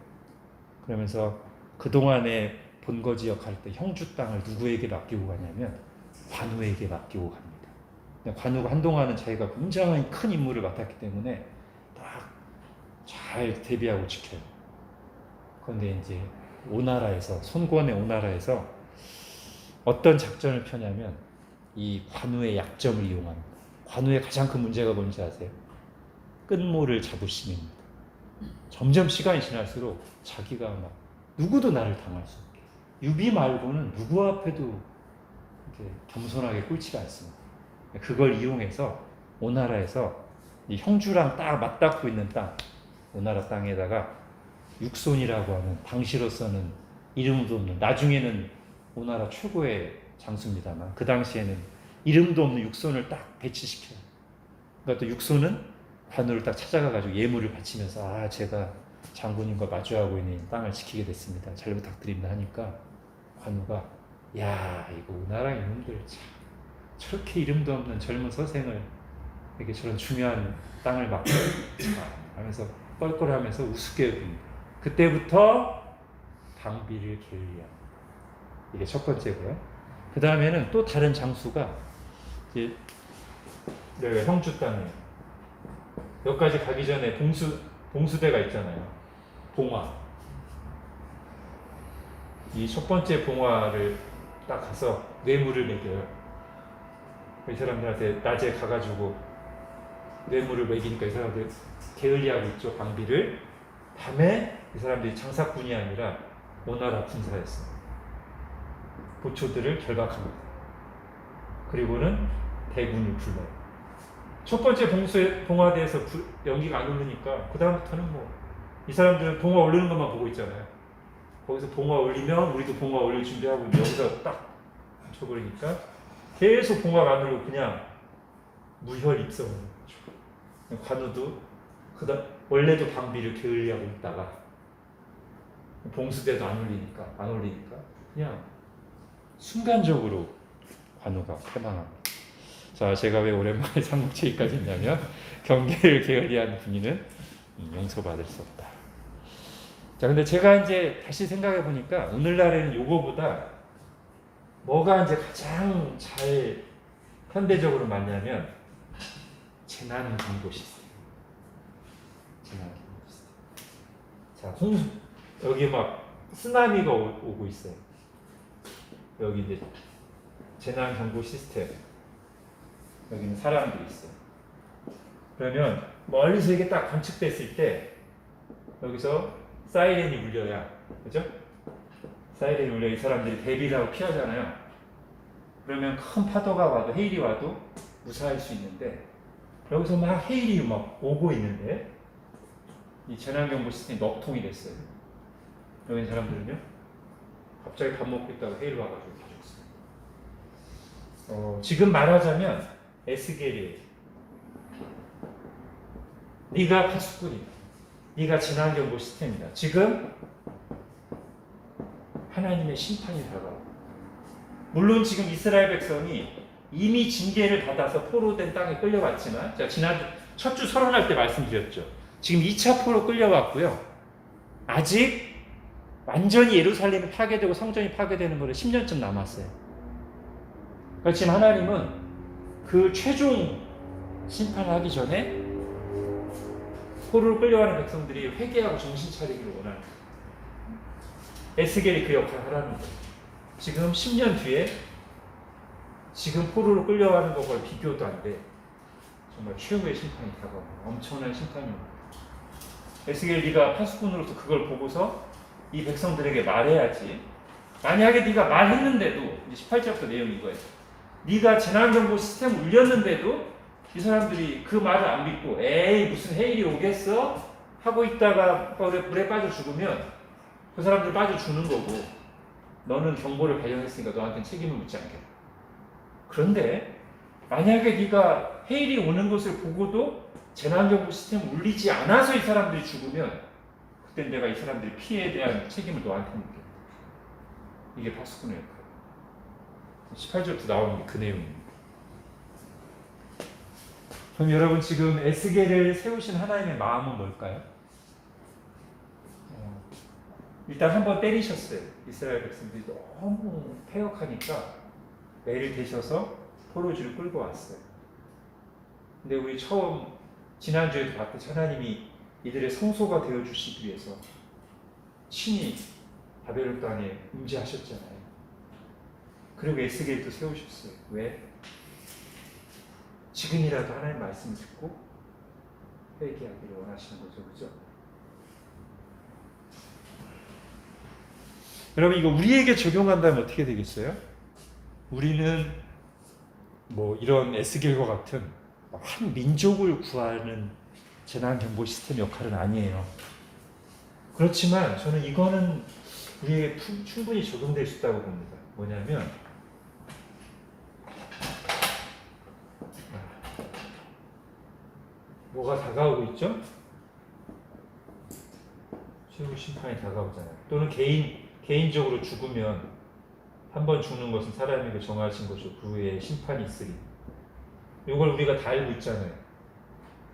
Speaker 1: 그러면서 그동안에 본거지 역할을 때 형주 땅을 누구에게 맡기고 가냐면 관우에게 맡기고 갑니다. 관우가 한동안은 자기가 굉장히 큰 임무를 맡았기 때문에 딱 잘 대비하고 지켜요. 그런데 이제 오나라에서, 손권의 오나라에서 어떤 작전을 펴냐면 이 관우의 약점을 이용합니다. 관우의 가장 큰 문제가 뭔지 아세요? 끈모를 잡으심입니다. 점점 시간이 지날수록 자기가 막 누구도 나를 당할 수 없게, 유비 말고는 누구 앞에도 이렇게 겸손하게 꿇지가 않습니다. 그걸 이용해서 오나라에서 이 형주랑 딱 맞닿고 있는 땅, 오나라 땅에다가 육손이라고 하는 당시로서는 이름도 없는, 나중에는 오나라 최고의 장수입니다만 그 당시에는 이름도 없는 육손을 딱 배치시켜요. 그러니까 또 육손은 관우를 딱 찾아가가지고 예물을 바치면서 제가 장군님과 마주하고 있는 땅을 지키게 됐습니다. 잘 부탁드립니다 하니까 관우가 야 이거 오나라 이놈들 참 저렇게 이름도 없는 젊은 서생을 이렇게 저런 중요한 땅을 맡고 하면서 껄껄하면서 우습게 여깁니다. 그때부터 방비를 게을리합니다. 이게 첫 번째고요. 그 다음에는 또 다른 장수가 이제 여기가 형주 땅에 여기까지 가기 전에 봉수대가 있잖아요. 봉화. 이 첫 번째 봉화를 딱 가서 뇌물을 먹여요. 이 사람들한테 낮에 가가지고 뇌물을 먹이니까 이 사람들 게을리하고 있죠. 방비를. 밤에 이 사람들이 장사꾼이 아니라 오나라 군사였어요. 보초들을 결박합니다. 그리고는 대군을 불러요. 첫 번째 봉화대에서 연기가 안 오르니까 그 다음부터는 뭐 이 사람들은 봉화 올리는 것만 보고 있잖아요. 거기서 봉화 올리면 우리도 봉화 올릴 준비하고 여기서 딱 쳐버리니까 계속 봉화가 안 오르고 그냥 무혈 입성을 하죠. 관우도 원래도 방비를 게을리하고 있다가 봉수대도 안 올리니까 그냥 순간적으로 관우가 패망합니다. 자, 제가 왜 오랜만에 삼국지까지 했냐면 경계를 게을리한 군인은 용서받을 수 없다. 자, 근데 제가 이제 다시 생각해 보니까 오늘날에는 요거보다 뭐가 이제 가장 잘 현대적으로 맞냐면 재난경보 시스템. 재난경보 시스템. 자, 여기 막 쓰나미가 오고 있어요. 여기 이제 재난경보 시스템. 여기는 사람들이 있어요. 그러면 멀리서 이게 딱 관측됐을 때 여기서 사이렌이 울려야, 그죠? 사이렌이 울려 이 사람들이 대비를 하고 피하잖아요. 그러면 큰 파도가 와도 해일이 와도 무사할 수 있는데 여기서 막 해일이 막 오고 있는데 이 재난경보 시스템이 넉통이 됐어요. 여기 있는 사람들은요 갑자기 밥 먹고 있다가 해일 와가지고 가졌어요. 지금 말하자면 에스겔이 네가 파수꾼이다. 네가 재난경보 시스템이다. 지금 하나님의 심판이 다가오고, 물론 지금 이스라엘 백성이 이미 징계를 받아서 포로된 땅에 끌려왔지만 제가 지난 첫 주 서론할 때 말씀드렸죠. 지금 2차 포로 끌려왔고요. 아직 완전히 예루살렘이 파괴되고 성전이 파괴되는 거는 10년쯤 남았어요. 그러니까 지금 하나님은 그 최종 심판을 하기 전에 포로로 끌려가는 백성들이 회개하고 정신 차리기를 원하는 거예요. 에스겔이 그 역할을 하라는 거예요. 지금 10년 뒤에 지금 포로로 끌려가는 것과 비교도 안 돼. 정말 최후의 심판이 다가옵니다. 엄청난 심판입니다. 에스겔 네가 파수꾼으로서 그걸 보고서 이 백성들에게 말해야지. 만약에 네가 말했는데도, 이제 18절부터 내용이 이거예요. 네가 재난경보 시스템 울렸는데도 이 사람들이 그 말을 안 믿고 에이 무슨 해일이 오겠어? 하고 있다가 물에 빠져 죽으면 그 사람들 빠져 죽는 거고 너는 경보를 발령했으니까 너한테는 책임을 묻지 않겠다. 그런데 만약에 네가 해일이 오는 것을 보고도 재난경보 시스템 울리지 않아서 이 사람들이 죽으면 그땐 내가 이 사람들의 피해에 대한 책임을 너한테 묻겠다. 이게 파수꾼의 역할. 18절부터 나오는 게 그 내용입니다. 그럼 여러분 지금 에스겔을 세우신 하나님의 마음은 뭘까요? 일단 한번 때리셨어요. 이스라엘 백성들이 너무 패역하니까 매를 대셔서 포로지를 끌고 왔어요. 근데 우리 처음 지난주에도 봤듯이 하나님이 이들의 성소가 되어주시기 위해서 친히 바벨론 땅에 임재하셨잖아요. 그리고 에스겔도 세우셨어요. 왜? 지금이라도 하나님 말씀 듣고 회개하기를 원하시는 거죠. 그죠? 여러분 이거 우리에게 적용한다면 어떻게 되겠어요? 우리는 뭐 이런 에스겔과 같은 한 민족을 구하는 재난경보 시스템 역할은 아니에요. 그렇지만 저는 이거는 우리에게 충분히 적용될 수 있다고 봅니다. 뭐냐면 뭐가 다가오고 있죠? 최후 심판이 다가오잖아요. 또는 개인적으로 죽으면 한 번 죽는 것은 사람에게 정하신 것이고 그 후에 심판이 있으리. 이걸 우리가 다 알고 있잖아요.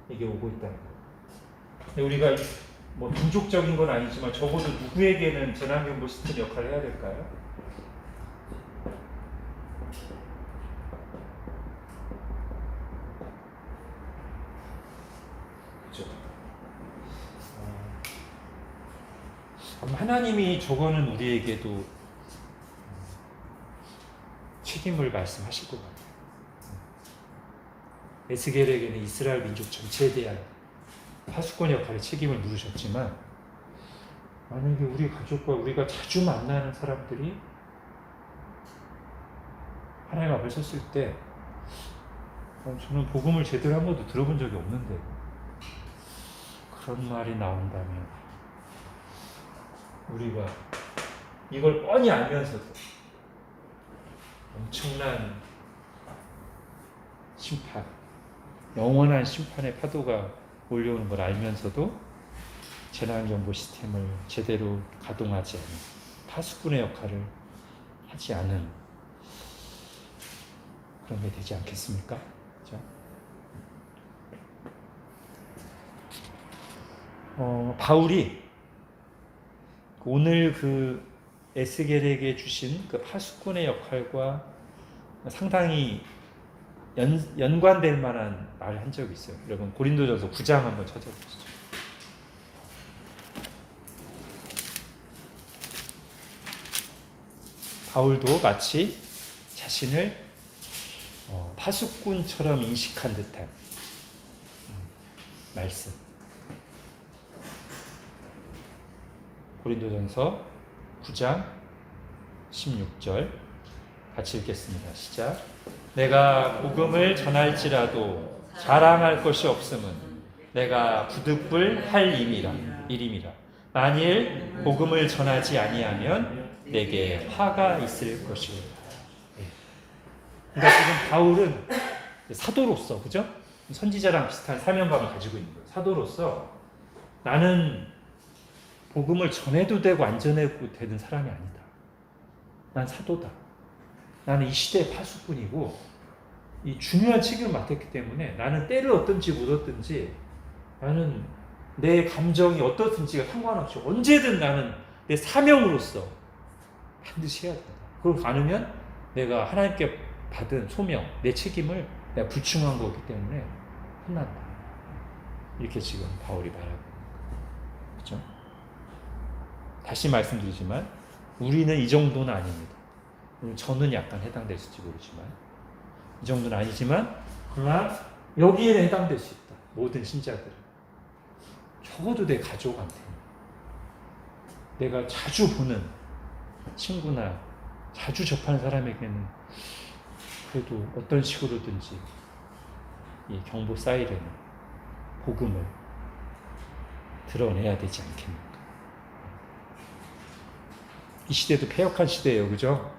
Speaker 1: 이게 오고 있다는 거. 근데 우리가 뭐 민족적인 건 아니지만 적어도 누구에게는 재난경보 시스템 역할을 해야 될까요? 그렇죠. 하나님이 저거는 우리에게도 책임을 말씀하실 것 같아요. 에스겔에게는 이스라엘 민족 전체에 대한 파수꾼 역할의 책임을 물으셨지만 만약에 우리 가족과 우리가 자주 만나는 사람들이 하나님 앞에 섰을 때 저는 복음을 제대로 한 번도 들어본 적이 없는데 그런 말이 나온다면 우리가 이걸 뻔히 알면서도 엄청난 심판, 영원한 심판의 파도가 몰려오는 걸 알면서도 재난경보 시스템을 제대로 가동하지 않은 파수꾼의 역할을 하지 않은 그런 게 되지 않겠습니까? 그렇죠? 바울이 오늘 그 에스겔에게 주신 그 파수꾼의 역할과 상당히 연관될 만한 말을 한 적이 있어요. 여러분 고린도전서 9장 한번 찾아보시죠. 바울도 마치 자신을 파수꾼처럼 인식한 듯한 말씀. 고린도전서 9장 16절 같이 읽겠습니다. 시작. 내가 복음을 전할지라도 자랑할 것이 없음은 내가 부득불 할 일임이라. 만일 복음을 전하지 아니하면 내게 화가 있을 것이다. 그러니까 지금 바울은 사도로서, 그죠? 선지자랑 비슷한 사명감을 가지고 있는 거예요. 사도로서 나는 복음을 전해도 되고 안 전해도 되는 사람이 아니다. 난 사도다. 나는 이 시대의 파수꾼이고 이 중요한 책임을 맡았기 때문에 나는 때를 얻든지 못 얻든지 나는 내 감정이 어떻든지가 상관없이 언제든 나는 내 사명으로서 반드시 해야 된다. 그걸 않으면 내가 하나님께 받은 소명, 내 책임을 내가 불충한 거기 때문에 혼난다. 이렇게 지금 바울이 말하고 있는 거예요. 그렇죠? 다시 말씀드리지만 우리는 이 정도는 아닙니다. 저는 약간 해당될지 모르지만 이 정도는 아니지만 그러나 여기에는 해당될 수 있다. 모든 신자들은 적어도 내 가족한테 내가 자주 보는 친구나 자주 접하는 사람에게는 그래도 어떤 식으로든지 이 경보 사이렌 복음을 드러내야 되지 않겠는가. 이 시대도 패역한 시대예요. 그죠?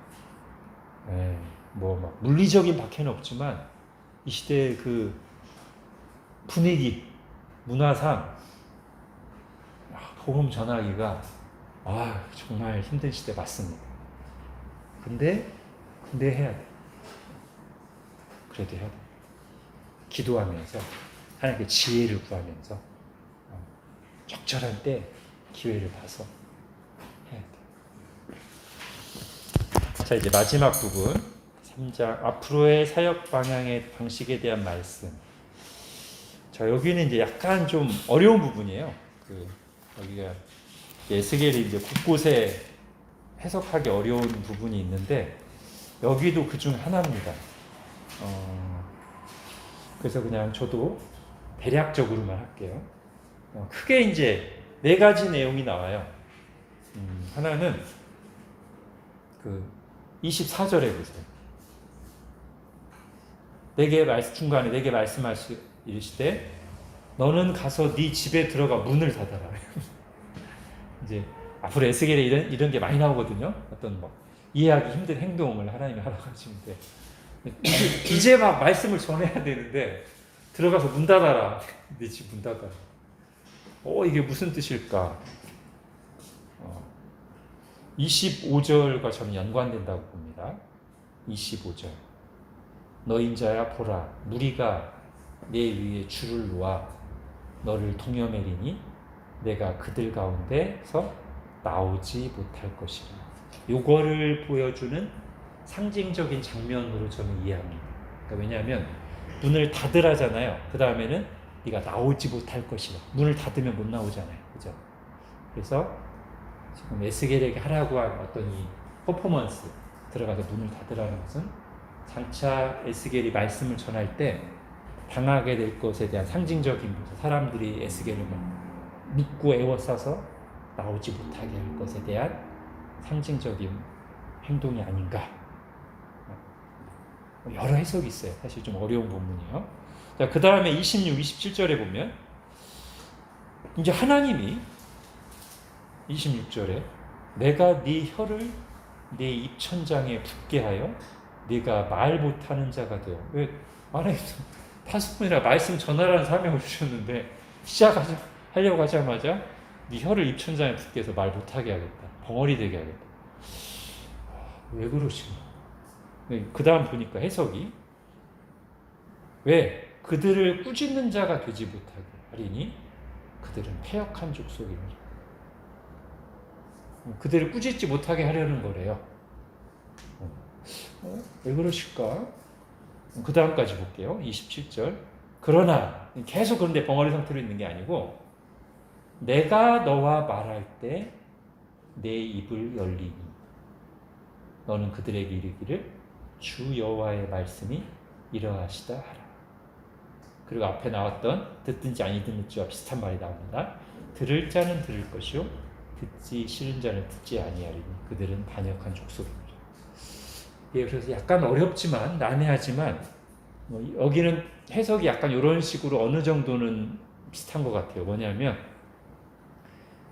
Speaker 1: 뭐 막 물리적인 박해는 없지만 이 시대의 그 분위기, 문화상 복음 전하기가 정말 힘든 시대 맞습니다. 근데 해야 돼. 그래도 해야 돼. 기도하면서 하나님께 지혜를 구하면서 적절한 때 기회를 봐서 해야 돼. 자, 이제 마지막 부분 3장 앞으로의 사역 방향의 방식에 대한 말씀. 자, 여기는 이제 약간 좀 어려운 부분이에요. 여기가 에스겔이 이제 곳곳에 해석하기 어려운 부분이 있는데 여기도 그 중 하나입니다. 그래서 그냥 저도 대략적으로만 할게요. 크게 이제 네 가지 내용이 나와요. 하나는 그 24절에 보세요. 중간에 내게 이르시되 너는 가서 네 집에 들어가 문을 닫아라. 이제 앞으로 에스겔에 이런 게 많이 나오거든요. 어떤 뭐 이해하기 힘든 행동을 하나님이 하라고 하시는데 이제 막 말씀을 전해야 되는데 들어가서 문 닫아라. 네 집 문 닫아라. 이게 무슨 뜻일까? 25절과 저는 연관된다고 봅니다. 25절. 너인 자야 보라 무리가 내 위에 줄을 놓아 너를 동여매리니 내가 그들 가운데서 나오지 못할 것이라. 요거를 보여주는 상징적인 장면으로 저는 이해합니다. 그러니까 왜냐하면 문을 닫으라잖아요. 그 다음에는 네가 나오지 못할 것이라. 문을 닫으면 못 나오잖아요. 그죠? 그래서 지금 에스겔에게 하라고 한 어떤 이 퍼포먼스, 들어가서 문을 닫으라는 것은 장차 에스겔이 말씀을 전할 때 당하게 될 것에 대한 상징적인 모습, 사람들이 에스겔을 묶고 에워싸서 나오지 못하게 할 것에 대한 상징적인 행동이 아닌가. 여러 해석이 있어요. 사실 좀 어려운 본문이요. 자, 그 다음에 26, 27절에 보면 이제 하나님이 26절에 내가 네 혀를 네 입천장에 붙게 하여 네가 말 못하는 자가 되어. 왜 하나님 5분이나 말씀 전하라는 사명을 주셨는데 시작하려고 하자마자 네 혀를 입천장에 붙게 해서 말 못하게 하겠다. 벙어리 되게 하겠다. 왜 그러시나? 그 다음 보니까 해석이 왜 그들을 꾸짖는 자가 되지 못하게 하리니 그들은 패역한 족속이라. 그들을 꾸짖지 못하게 하려는 거래요. 왜 그러실까? 그 다음까지 볼게요. 27절. 그러나 계속 그런데 벙어리 상태로 있는 게 아니고 내가 너와 말할 때 내 입을 열리니 너는 그들에게 이르기를 주 여호와의 말씀이 이러하시다 하라. 그리고 앞에 나왔던 듣든지 아니 듣는지와 비슷한 말이 나옵니다. 들을 자는 들을 것이요 듣지 싫은 자는 듣지 아니하리니 그들은 반역한 족속입니다. 예, 그래서 약간 어렵지만 난해하지만 여기는 해석이 약간 이런 식으로 어느 정도는 비슷한 것 같아요. 뭐냐면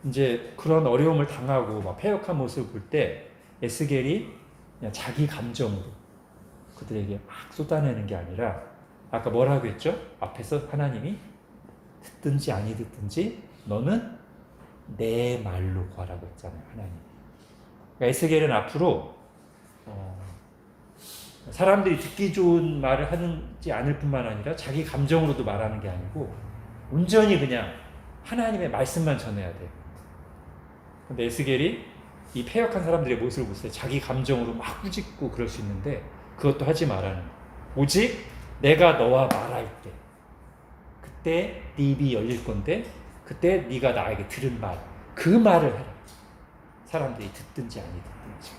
Speaker 1: 이제 그런 어려움을 당하고 막 패역한 모습을 볼 때 에스겔이 그냥 자기 감정으로 그들에게 막 쏟아내는 게 아니라 아까 뭐라고 했죠? 앞에서 하나님이 듣든지 아니 듣든지 너는 내 말로 구하라고 했잖아요. 하나님. 그러니까 에스겔은 앞으로 사람들이 듣기 좋은 말을 하지 않을 뿐만 아니라 자기 감정으로도 말하는 게 아니고 온전히 그냥 하나님의 말씀만 전해야 돼요. 근데 에스겔이 이 패역한 사람들의 모습을 보세요. 자기 감정으로 막 꾸짖고 그럴 수 있는데 그것도 하지 말라는 거예요. 오직 내가 너와 말할 때 그때 네 입이 열릴 건데 그때 네가 나에게 들은 말, 그 말을 해라. 사람들이 듣든지 아니 듣든지.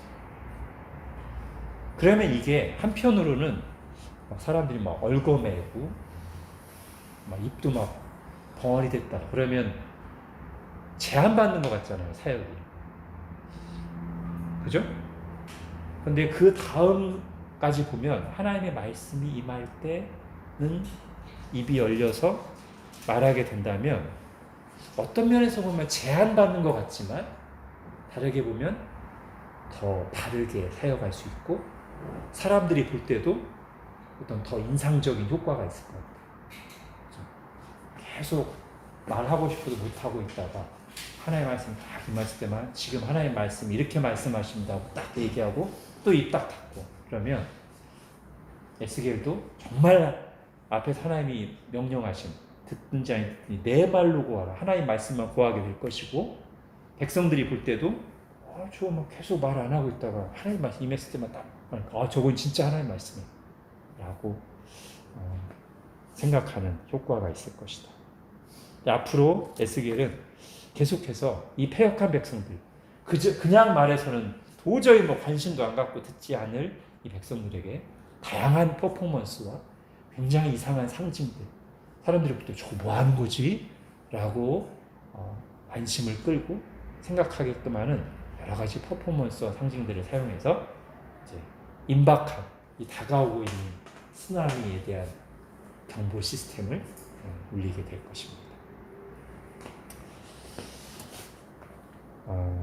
Speaker 1: 그러면 이게 한편으로는 막 사람들이 막 얼거매고 막 입도 막 벙어리 됐다. 그러면 제한받는 것 같잖아요, 사역이. 그죠? 근데 그 다음까지 보면 하나님의 말씀이 임할 때는 입이 열려서 말하게 된다면 어떤 면에서 보면 제한받는 것 같지만 다르게 보면 더 바르게 사역할 수 있고 사람들이 볼 때도 어떤 더 인상적인 효과가 있을 것 같아요. 계속 말하고 싶어도 못하고 있다가 하나님의 말씀 딱 임했을 때만 지금 하나님의 말씀 이렇게 말씀하신다고 딱 얘기하고 또 입 딱 닫고 그러면 에스겔도 정말 앞에서 하나님이 명령하신 듣든지 아니 듣든지 내 말로 구하라. 하나님 말씀만 구하게 될 것이고 백성들이 볼 때도 저 막 계속 말 안 하고 있다가 하나님 말씀 임했을 때만 딱 저건 진짜 하나님 말씀이야 라고 생각하는 효과가 있을 것이다. 앞으로 에스겔은 계속해서 이 패역한 백성들, 그냥 말해서는 도저히 관심도 안 갖고 듣지 않을 이 백성들에게 다양한 퍼포먼스와 굉장히 이상한 상징들, 사람들이 볼 때 저거 뭐 하는 거지? 라고 관심을 끌고 생각하게끔 하는 여러 가지 퍼포먼스와 상징들을 사용해서 이제 임박한 이 다가오고 있는 쓰나미에 대한 경보 시스템을 울리게 될 것입니다.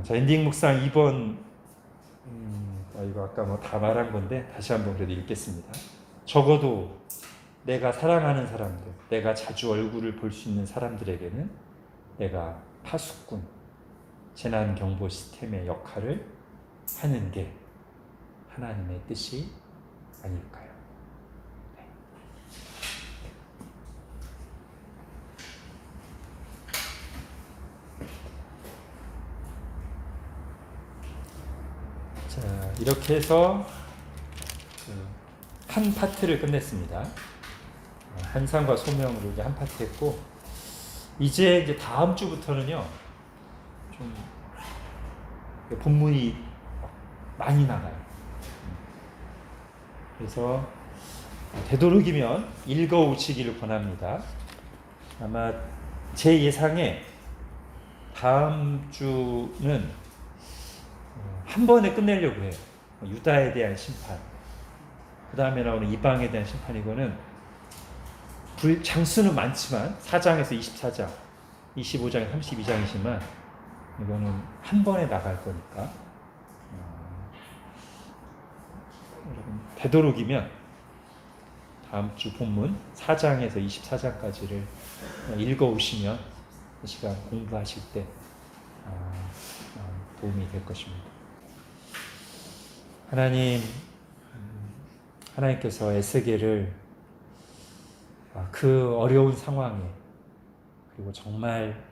Speaker 1: 자, 엔딩 묵상 2번 이거 아까 다 말한 건데 다시 한번 그래도 읽겠습니다. 적어도 내가 사랑하는 사람들, 내가 자주 얼굴을 볼 수 있는 사람들에게는 내가 파수꾼, 재난경보 시스템의 역할을 하는 게 하나님의 뜻이 아닐까요? 네. 자, 이렇게 해서 한 파트를 끝냈습니다. 한상과 소명으로 이제 한 파트 했고, 이제 다음 주부터는요, 좀 본문이 많이 나가요. 그래서 되도록이면 읽어오시기를 권합니다. 아마 제 예상에 다음 주는 한 번에 끝내려고 해요. 유다에 대한 심판, 그 다음에 나오는 이방에 대한 심판, 이거는 장수는 많지만 4장에서 24장, 25장에서 32장이지만 이거는 한 번에 나갈 거니까 여러분 되도록이면 다음 주 본문 4장에서 24장까지를 읽어오시면 이 시간 공부하실 때 도움이 될 것입니다. 하나님께서 에스겔을 그 어려운 상황에, 그리고 정말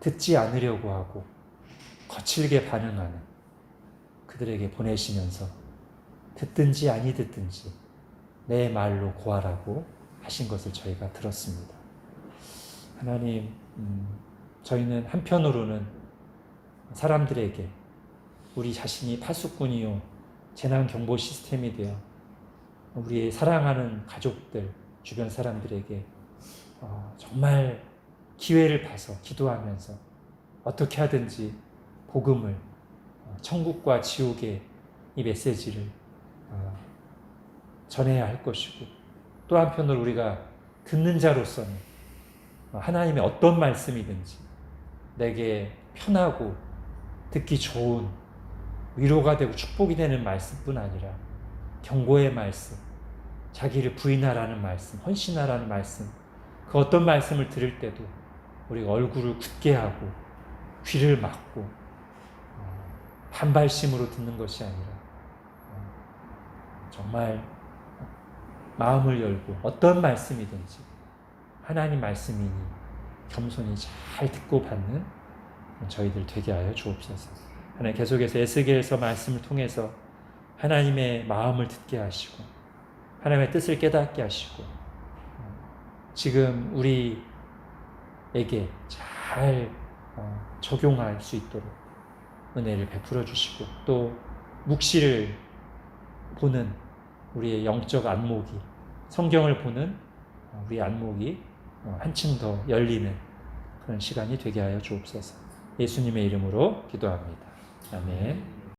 Speaker 1: 듣지 않으려고 하고 거칠게 반응하는 그들에게 보내시면서 듣든지 아니 듣든지 내 말로 고하라고 하신 것을 저희가 들었습니다. 하나님, 저희는 한편으로는 사람들에게 우리 자신이 파수꾼이요 재난경보 시스템이 되어 우리의 사랑하는 가족들, 주변 사람들에게 정말 기회를 봐서 기도하면서 어떻게 하든지 복음을, 천국과 지옥의 이 메시지를 전해야 할 것이고, 또 한편으로 우리가 듣는 자로서는 하나님의 어떤 말씀이든지 내게 편하고 듣기 좋은 위로가 되고 축복이 되는 말씀뿐 아니라 경고의 말씀, 자기를 부인하라는 말씀, 헌신하라는 말씀, 그 어떤 말씀을 들을 때도 우리가 얼굴을 굳게 하고 귀를 막고 반발심으로 듣는 것이 아니라 정말 마음을 열고 어떤 말씀이든지 하나님 말씀이니 겸손히 잘 듣고 받는 저희들 되게 하여 주옵소서. 하나님 계속해서 에스겔서 말씀을 통해서 하나님의 마음을 듣게 하시고 하나님의 뜻을 깨닫게 하시고 지금 우리에게 잘 적용할 수 있도록 은혜를 베풀어 주시고, 또 묵시를 보는 우리의 영적 안목이, 성경을 보는 우리의 안목이 한층 더 열리는 그런 시간이 되게 하여 주옵소서. 예수님의 이름으로 기도합니다. 아멘.